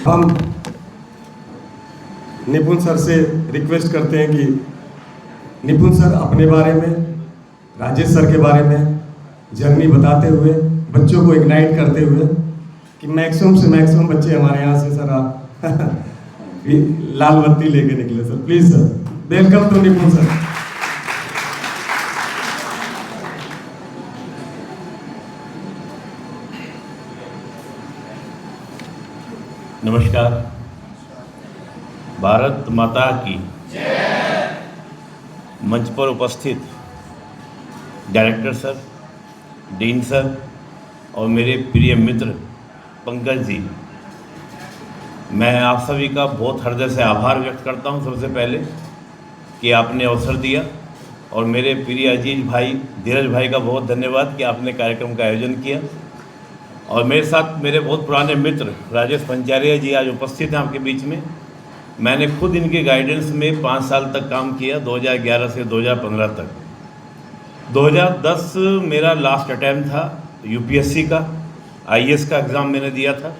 हम निपुण सर से रिक्वेस्ट करते हैं कि निपुण सर अपने बारे में, राजेश सर के बारे में जर्नी बताते हुए, बच्चों को इग्नाइट करते हुए कि मैक्सिमम से मैक्सिमम बच्चे हमारे यहाँ से सर आप लाल बत्ती लेके निकले sir. Please sir, welcome to Nipun sir. नमस्कार। भारत माता की मंच पर उपस्थित डायरेक्टर सर, डीन सर और मेरे प्रिय मित्र पंकज जी, मैं आप सभी का बहुत हृदय से आभार व्यक्त करता हूं सबसे पहले कि आपने अवसर दिया, और मेरे प्रिय अजीज भाई धीरज भाई का बहुत धन्यवाद कि आपने कार्यक्रम का आयोजन किया। और मेरे साथ मेरे बहुत पुराने मित्र राजेश पंचारिया जी आज उपस्थित हैं आपके बीच में। मैंने खुद इनके गाइडेंस में 5 साल तक काम किया, 2011 से 2015 तक। 2010 मेरा लास्ट अटैम्प्ट था यूपीएससी का, आईएएस का एग्ज़ाम मैंने दिया था।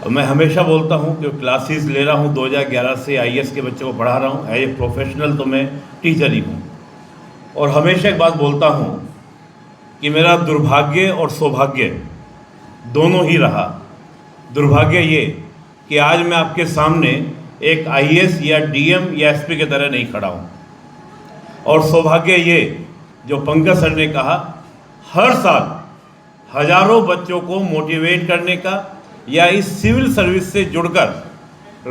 और मैं हमेशा बोलता हूं कि क्लासेस ले रहा हूं, 2011 से आईएएस के बच्चों को पढ़ा रहा हूं। एज ए प्रोफेशनल तो मैं टीचर ही हूं, और हमेशा एक बात बोलता हूं कि मेरा दुर्भाग्य और सौभाग्य दोनों ही रहा। दुर्भाग्य ये कि आज मैं आपके सामने एक आईएएस या डीएम या एसपी की तरह नहीं खड़ा हूँ, और सौभाग्य ये जो पंकज सर ने कहा, हर साल हजारों बच्चों को मोटिवेट करने का या इस सिविल सर्विस से जुड़कर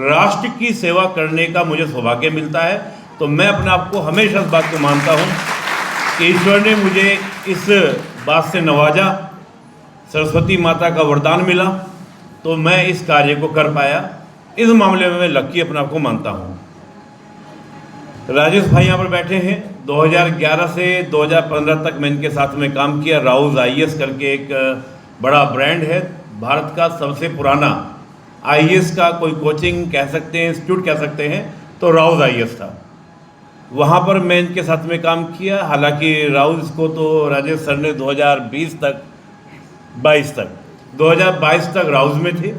राष्ट्र की सेवा करने का मुझे सौभाग्य मिलता है। तो मैं अपने आप को हमेशा इस बात को मानता हूँ कि ईश्वर ने मुझे इस बात से नवाजा, सरस्वती माता का वरदान मिला, तो मैं इस कार्य को कर पाया। इस मामले में मैं लकी अपने आप को मानता हूँ। राजेश भाई यहाँ पर बैठे हैं। 2011 से 2015 तक मैं इनके साथ में काम किया। राउज आईएएस करके एक बड़ा ब्रांड है, भारत का सबसे पुराना आईएएस का कोई कोचिंग कह सकते हैं, इंस्टीट्यूट कह सकते हैं, तो राउज आईएएस था। वहाँ पर मैं इनके साथ में काम किया। हालांकि राउज को तो राजेश सर ने 2022 तक राउज में थे।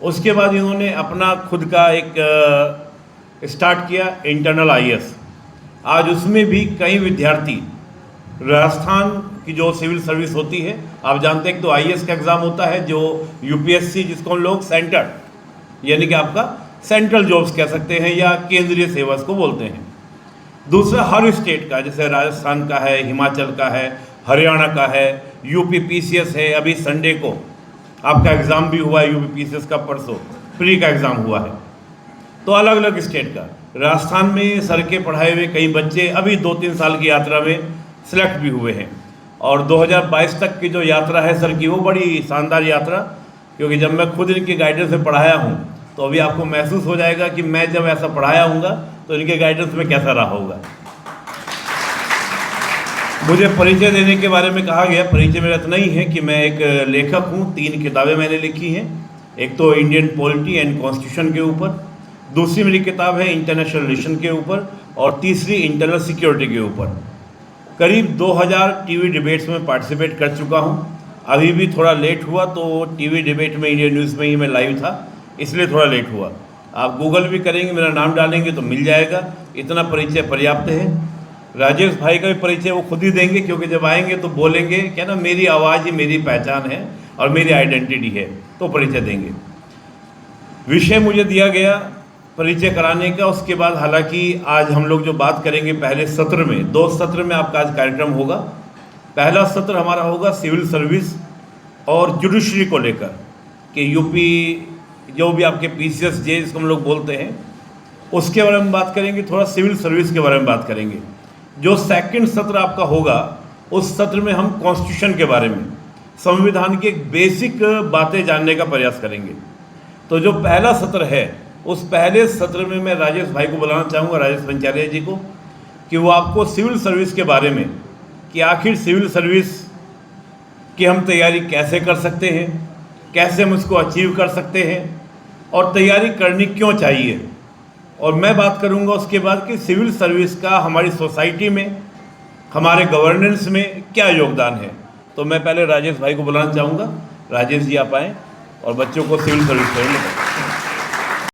उसके बाद इन्होंने अपना खुद का एक स्टार्ट किया, इंटरनल आईएएस। आज उसमें भी कई विद्यार्थी राजस्थान की जो सिविल सर्विस होती है, आप जानते हैं कि तो आईएएस का एग्ज़ाम होता है जो यूपीएससी, जिसको हम लोग सेंटर यानी कि आपका सेंट्रल जॉब्स कह सकते हैं या केंद्रीय सेवा को बोलते हैं। दूसरा हर स्टेट का, जैसे राजस्थान का है, हिमाचल का है, हरियाणा का है, यूपी पीसीएस है। अभी संडे को आपका एग्ज़ाम भी हुआ है यूपी पीसीएस का, परसों प्री का एग्ज़ाम हुआ है। तो अलग अलग स्टेट का राजस्थान में सर के पढ़ाए हुए कई बच्चे अभी 2-3 साल की यात्रा में सिलेक्ट भी हुए हैं। और 2022 तक की जो यात्रा है सर की, वो बड़ी शानदार यात्रा, क्योंकि जब मैं खुद इनके गाइडेंस में पढ़ाया हूँ तो अभी आपको महसूस हो जाएगा कि मैं जब ऐसा पढ़ाया हूँगा तो इनके गाइडेंस में कैसा रहा होगा। मुझे परिचय देने के बारे में कहा गया। परिचय मेरा इतना ही है कि मैं एक लेखक हूँ। 3 किताबें मैंने लिखी हैं। एक तो इंडियन पॉलिटी एंड कॉन्स्टिट्यूशन के ऊपर, दूसरी मेरी किताब है इंटरनेशनल रिलेशन के ऊपर, और तीसरी इंटरनल सिक्योरिटी के ऊपर। करीब 2000 टीवी डिबेट्स में पार्टिसिपेट कर चुका हूँ। अभी भी थोड़ा लेट हुआ, तो टीवी डिबेट में इंडियन न्यूज़ में ही मैं लाइव था, इसलिए थोड़ा लेट हुआ। आप गूगल भी करेंगे, मेरा नाम डालेंगे तो मिल जाएगा। इतना परिचय पर्याप्त है। राजेश भाई का भी परिचय वो खुद ही देंगे, क्योंकि जब आएंगे तो बोलेंगे क्या ना, मेरी आवाज़ ही मेरी पहचान है और मेरी आइडेंटिटी है, तो परिचय देंगे। विषय मुझे दिया गया परिचय कराने का। उसके बाद हालांकि आज हम लोग जो बात करेंगे पहले सत्र में, 2 सत्र में आपका आज कार्यक्रम होगा। पहला सत्र हमारा होगा सिविल सर्विस और जुडिशरी को लेकर, कि यूपी जो भी आपके पीसीएस जे जिसको हम लोग बोलते हैं, उसके बारे में बात करेंगे। थोड़ा सिविल सर्विस के बारे में बात करेंगे। जो सेकंड सत्र आपका होगा, उस सत्र में हम कॉन्स्टिट्यूशन के बारे में, संविधान की एक बेसिक बातें जानने का प्रयास करेंगे। तो जो पहला सत्र है, उस पहले सत्र में मैं राजेश भाई को बुलाना चाहूँगा, राजेश पंचारिया जी को, कि वो आपको सिविल सर्विस के बारे में, कि आखिर सिविल सर्विस की हम तैयारी कैसे कर सकते हैं, कैसे हम उसको अचीव कर सकते हैं, और तैयारी करनी क्यों चाहिए। और मैं बात करूंगा उसके बाद कि सिविल सर्विस का हमारी सोसाइटी में, हमारे गवर्नेंस में क्या योगदान है। तो मैं पहले राजेश भाई को बुलाना चाहूँगा। राजेश जी आप आएँ। और बच्चों को सिविल सर्विस करने